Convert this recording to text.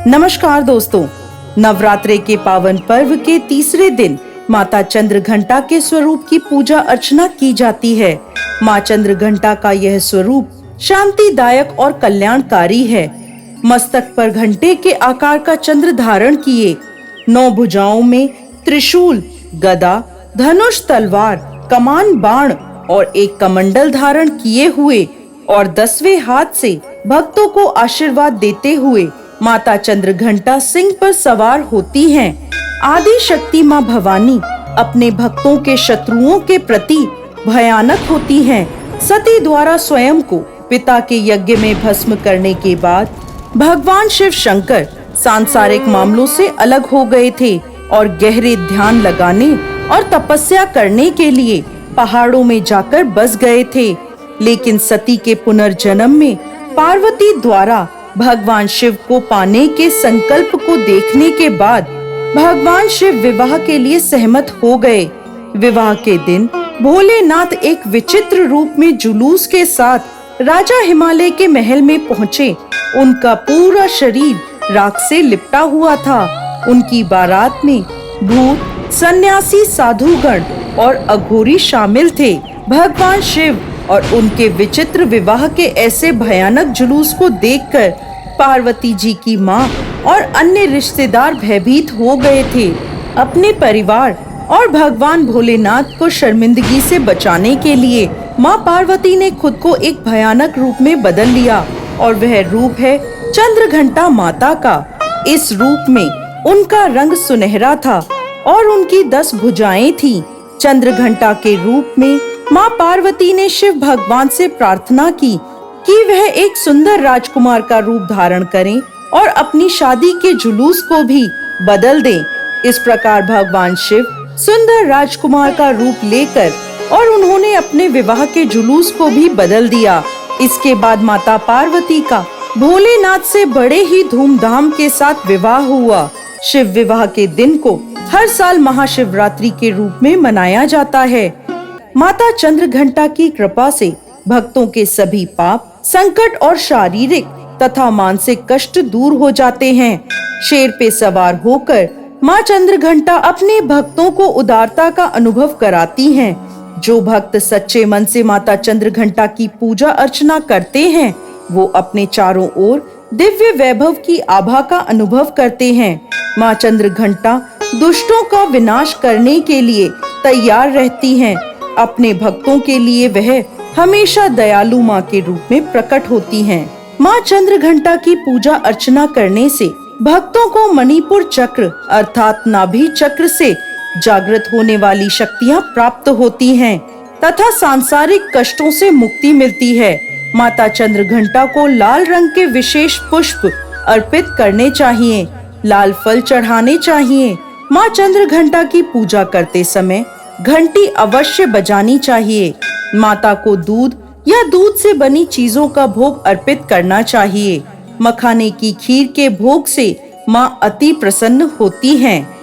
नमस्कार दोस्तों, नवरात्रे के पावन पर्व के तीसरे दिन माता चंद्रघंटा के स्वरूप की पूजा अर्चना की जाती है। माँ चंद्रघंटा का यह स्वरूप शांतिदायक और कल्याणकारी है। मस्तक पर घंटे के आकार का चंद्र धारण किए, 9 भुजाओं में त्रिशूल, गदा, धनुष, तलवार, कमान, बाण और एक कमंडल धारण किए हुए और 10वें हाथ से भक्तों को आशीर्वाद देते हुए माता चंद्रघंटा सिंह पर सवार होती हैं। आदि शक्ति माँ भवानी अपने भक्तों के शत्रुओं के प्रति भयानक होती हैं। सती द्वारा स्वयं को पिता के यज्ञ में भस्म करने के बाद भगवान शिव शंकर सांसारिक मामलों से अलग हो गए थे और गहरे ध्यान लगाने और तपस्या करने के लिए पहाड़ों में जाकर बस गए थे। लेकिन सती के पुनर्जन्म में पार्वती द्वारा भगवान शिव को पाने के संकल्प को देखने के बाद भगवान शिव विवाह के लिए सहमत हो गए। विवाह के दिन भोलेनाथ एक विचित्र रूप में जुलूस के साथ राजा हिमालय के महल में पहुँचे। उनका पूरा शरीर राख से लिपटा हुआ था। उनकी बारात में भूत, सन्यासी, साधुगण और अघोरी शामिल थे। भगवान शिव और उनके विचित्र विवाह के ऐसे भयानक जुलूस को देखकर पार्वती जी की माँ और अन्य रिश्तेदार भयभीत हो गए थे। अपने परिवार और भगवान भोलेनाथ को शर्मिंदगी से बचाने के लिए माँ पार्वती ने खुद को एक भयानक रूप में बदल लिया और वह रूप है चंद्रघंटा माता का। इस रूप में उनका रंग सुनहरा था और उनकी 10 भुजाएं थीं। चंद्रघंटा के रूप में माँ पार्वती ने शिव भगवान से प्रार्थना की कि वह एक सुंदर राजकुमार का रूप धारण करें और अपनी शादी के जुलूस को भी बदल दें। इस प्रकार भगवान शिव सुंदर राजकुमार का रूप लेकर और उन्होंने अपने विवाह के जुलूस को भी बदल दिया। इसके बाद माता पार्वती का भोलेनाथ से बड़े ही धूमधाम के साथ विवाह हुआ। शिव विवाह के दिन को हर साल महाशिवरात्रि के रूप में मनाया जाता है। माता चंद्रघंटा की कृपा से भक्तों के सभी पाप, संकट और शारीरिक तथा मानसिक कष्ट दूर हो जाते हैं। शेर पे सवार होकर माँ चंद्रघंटा अपने भक्तों को उदारता का अनुभव कराती हैं। जो भक्त सच्चे मन से माता चंद्रघंटा की पूजा अर्चना करते हैं, वो अपने चारों ओर दिव्य वैभव की आभा का अनुभव करते हैं। माँ चंद्रघंटा दुष्टों का विनाश करने के लिए तैयार रहती हैं। अपने भक्तों के लिए वह हमेशा दयालु माँ के रूप में प्रकट होती हैं। माँ चंद्रघंटा की पूजा अर्चना करने से भक्तों को मणिपुर चक्र अर्थात नाभि चक्र से जागृत होने वाली शक्तियाँ प्राप्त होती हैं तथा सांसारिक कष्टों से मुक्ति मिलती है। माता चंद्रघंटा को लाल रंग के विशेष पुष्प अर्पित करने चाहिए, लाल फल चढ़ाने चाहिए। माँ चंद्रघंटा की पूजा करते समय घंटी अवश्य बजानी चाहिए। माता को दूध या दूध से बनी चीजों का भोग अर्पित करना चाहिए। मखाने की खीर के भोग से माँ अति प्रसन्न होती हैं।